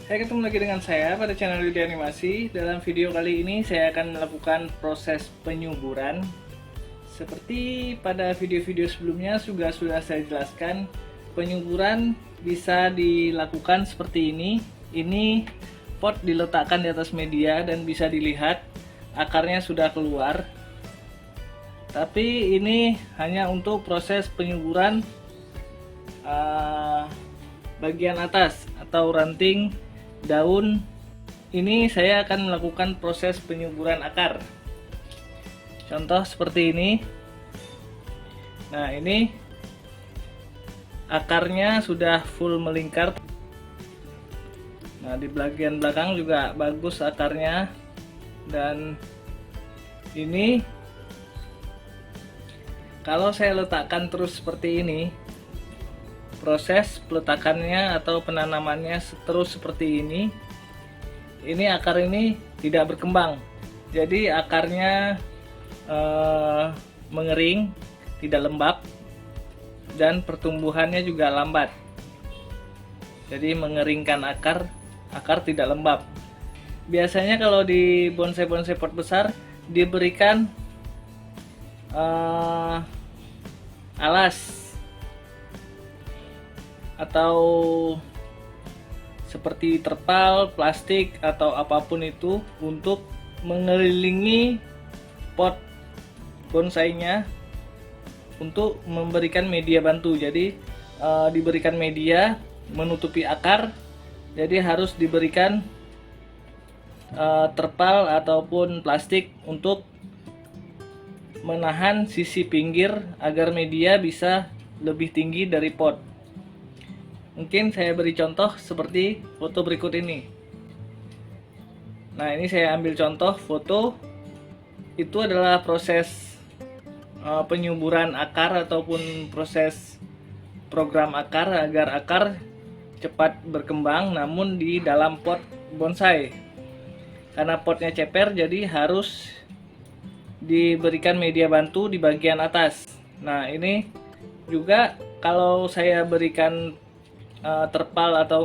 Hai, ketemu lagi dengan saya pada channel Yudi Animasi. Dalam video kali ini saya akan melakukan proses penyuburan. Seperti pada video-video sebelumnya sudah saya jelaskan, penyuburan bisa dilakukan seperti ini. Ini pot diletakkan di atas media dan bisa dilihat akarnya sudah keluar. Tapi ini hanya untuk proses penyuburan bagian atas atau ranting daun. Ini saya akan melakukan proses penyuburan akar. Contoh seperti ini. Nah, ini akarnya sudah full melingkar. Nah, di bagian belakang juga bagus akarnya. Dan ini kalau saya letakkan terus seperti ini, proses peletakannya atau penanamannya terus seperti ini akar ini tidak berkembang. Jadi akarnya mengering, tidak lembab, dan pertumbuhannya juga lambat. Jadi mengeringkan akar tidak lembab. Biasanya kalau di bonsai-bonsai pot besar diberikan alas atau seperti terpal, plastik, atau apapun itu untuk mengelilingi pot bonsainya untuk memberikan media bantu. Jadi diberikan media menutupi akar, jadi harus diberikan terpal ataupun plastik untuk menahan sisi pinggir agar media bisa lebih tinggi dari pot. Mungkin saya beri contoh seperti foto berikut ini. Nah, ini saya ambil contoh foto. Itu adalah proses penyuburan akar ataupun proses program akar agar akar cepat berkembang, namun di dalam pot bonsai. Karena potnya ceper, jadi harus diberikan media bantu di bagian atas. Nah, ini juga kalau saya berikan terpal atau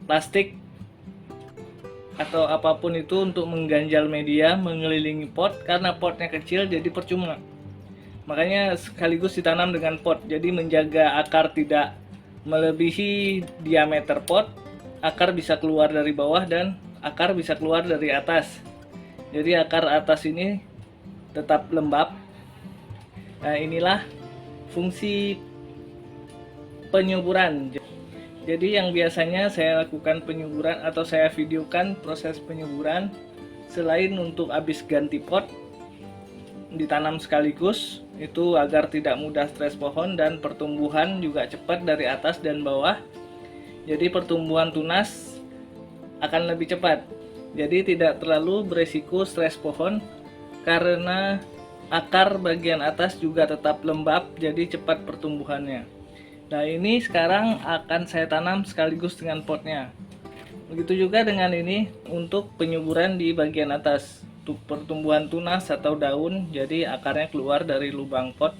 plastik atau apapun itu untuk mengganjal media mengelilingi pot, karena potnya kecil jadi percuma. Makanya sekaligus ditanam dengan pot, jadi menjaga akar tidak melebihi diameter pot, akar bisa keluar dari bawah dan akar bisa keluar dari atas. Jadi akar atas ini tetap lembab. Nah, inilah fungsi penyuburan. Jadi yang biasanya saya lakukan penyuburan atau saya videokan proses penyuburan, selain untuk habis ganti pot, ditanam sekaligus itu agar tidak mudah stres pohon dan pertumbuhan juga cepat dari atas dan bawah. Jadi pertumbuhan tunas akan lebih cepat. Jadi tidak terlalu beresiko stres pohon karena akar bagian atas juga tetap lembab, jadi cepat pertumbuhannya. Nah, ini sekarang akan saya tanam sekaligus dengan potnya. Begitu juga dengan ini untuk penyuburan di bagian atas, untuk pertumbuhan tunas atau daun, jadi akarnya keluar dari lubang pot.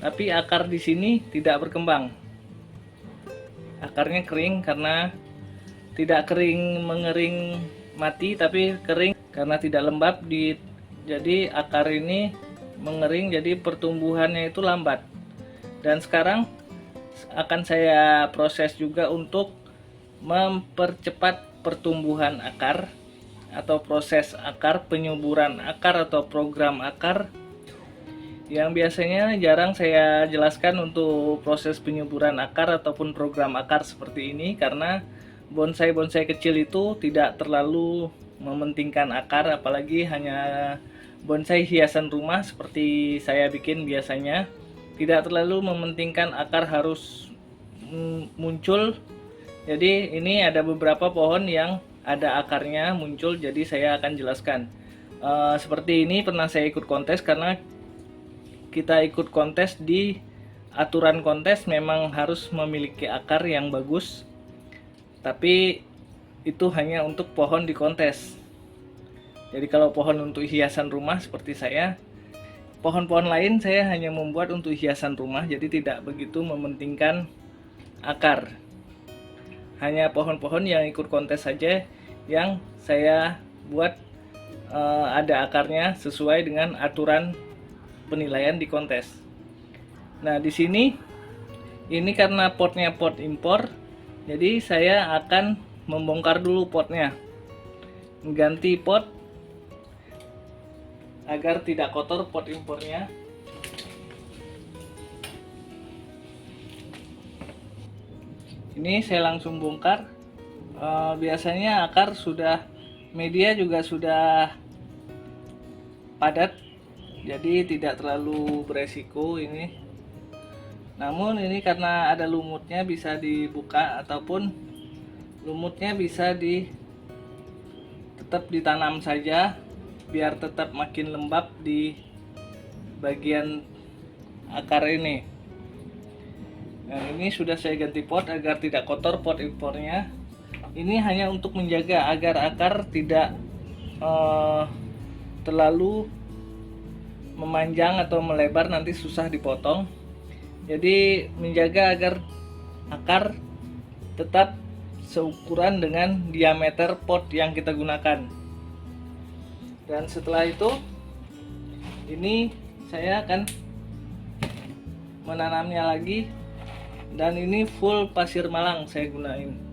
Tapi akar di sini tidak berkembang. Akarnya kering karena tidak kering mengering mati, tapi kering karena tidak lembab. Jadi akar ini mengering, jadi pertumbuhannya itu lambat. Dan sekarang akan saya proses juga untuk mempercepat pertumbuhan akar atau proses akar, penyuburan akar atau program akar, yang biasanya jarang saya jelaskan untuk proses penyuburan akar ataupun program akar seperti ini, karena bonsai-bonsai kecil itu tidak terlalu mementingkan akar, apalagi hanya bonsai hiasan rumah seperti saya bikin biasanya. Tidak terlalu mementingkan akar harus muncul. Jadi ini ada beberapa pohon yang ada akarnya muncul, jadi saya akan jelaskan. Seperti ini pernah saya ikut kontes, karena kita ikut kontes di aturan kontes memang harus memiliki akar yang bagus. Tapi itu hanya untuk pohon di kontes. Jadi kalau pohon untuk hiasan rumah seperti saya, pohon-pohon lain saya hanya membuat untuk hiasan rumah, jadi tidak begitu mementingkan akar. hanya pohon-pohon yang ikut kontes saja yang saya buat ada akarnya sesuai dengan aturan penilaian di kontes. Nah, di sini ini karena potnya pot impor, jadi saya akan membongkar dulu potnya, mengganti pot agar tidak kotor pot impornya. Ini saya langsung bongkar. Biasanya akar sudah, media juga sudah padat, jadi tidak terlalu beresiko ini. Namun ini karena ada lumutnya bisa dibuka, ataupun lumutnya bisa tetap ditanam saja biar tetap makin lembab di bagian akar ini. Nah, ini sudah saya ganti pot agar tidak kotor pot impornya. Ini hanya untuk menjaga agar akar tidak terlalu memanjang atau melebar, nanti susah dipotong. Jadi menjaga agar akar tetap seukuran dengan diameter pot yang kita gunakan. Dan setelah itu, ini saya akan menanamnya lagi. Dan ini full pasir malang saya gunain.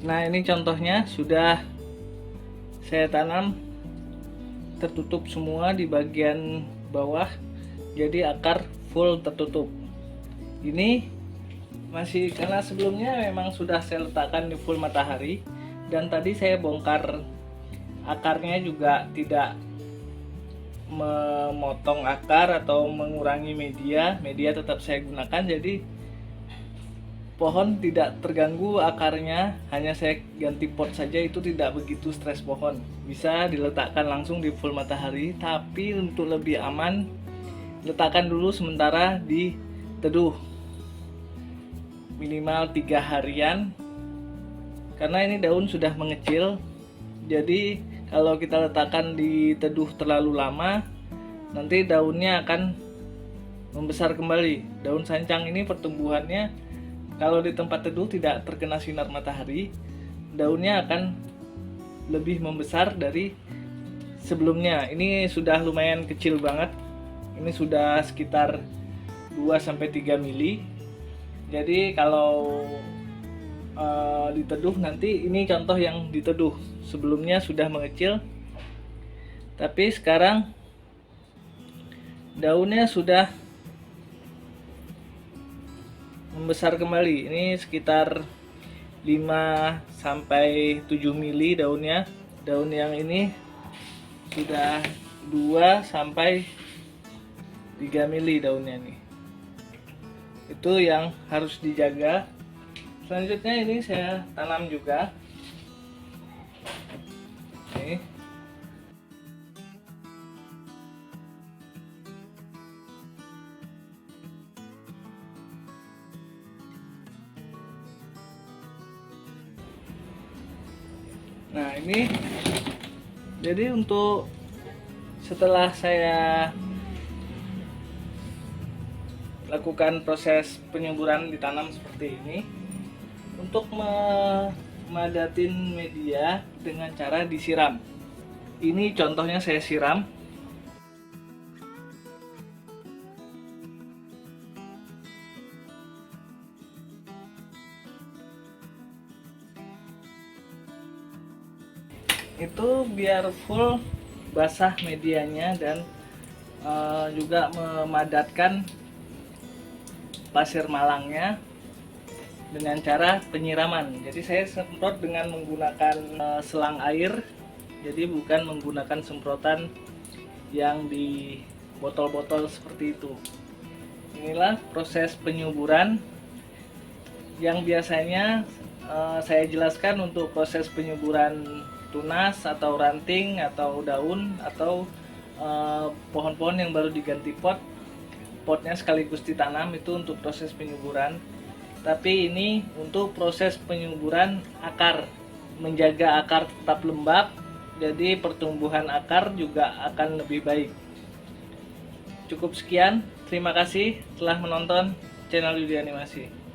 Nah, ini contohnya sudah saya tanam tertutup semua di bagian bawah, jadi akar full tertutup. Ini masih karena sebelumnya memang sudah saya letakkan di full matahari, dan tadi saya bongkar akarnya juga tidak memotong akar atau mengurangi media tetap saya gunakan, jadi pohon tidak terganggu akarnya. Hanya saya ganti pot saja, itu tidak begitu stres pohon, bisa diletakkan langsung di full matahari. Tapi untuk lebih aman, letakkan dulu sementara di teduh minimal 3 harian, karena ini daun sudah mengecil. Jadi kalau kita letakkan di teduh terlalu lama, nanti daunnya akan membesar kembali. Daun sancang ini pertumbuhannya kalau di tempat teduh tidak terkena sinar matahari, daunnya akan lebih membesar dari sebelumnya. Ini sudah lumayan kecil banget. Ini sudah sekitar 2-3 mili. Jadi kalau diteduh nanti, ini contoh yang diteduh. Sebelumnya sudah mengecil, tapi sekarang daunnya sudah membesar kembali. Ini sekitar 5-7 mili daunnya. Daun yang ini sudah 2-3 mili daunnya nih. Itu yang harus dijaga. Selanjutnya ini saya tanam juga. Nih. Nah, ini jadi untuk setelah saya lakukan proses penyuburan ditanam seperti ini, untuk memadatin media dengan cara disiram. Ini contohnya saya siram. Itu biar full basah medianya, dan juga memadatkan pasir malangnya dengan cara penyiraman. Jadi saya semprot dengan menggunakan selang air, jadi bukan menggunakan semprotan yang di botol-botol seperti itu. Inilah proses penyuburan yang biasanya saya jelaskan untuk proses penyuburan tunas atau ranting atau daun atau pohon-pohon yang baru diganti pot. potnya sekaligus ditanam, itu untuk proses penyuburan. Tapi ini untuk proses penyuburan akar, menjaga akar tetap lembab, jadi pertumbuhan akar juga akan lebih baik. Cukup sekian, terima kasih telah menonton channel Yudi Animasi.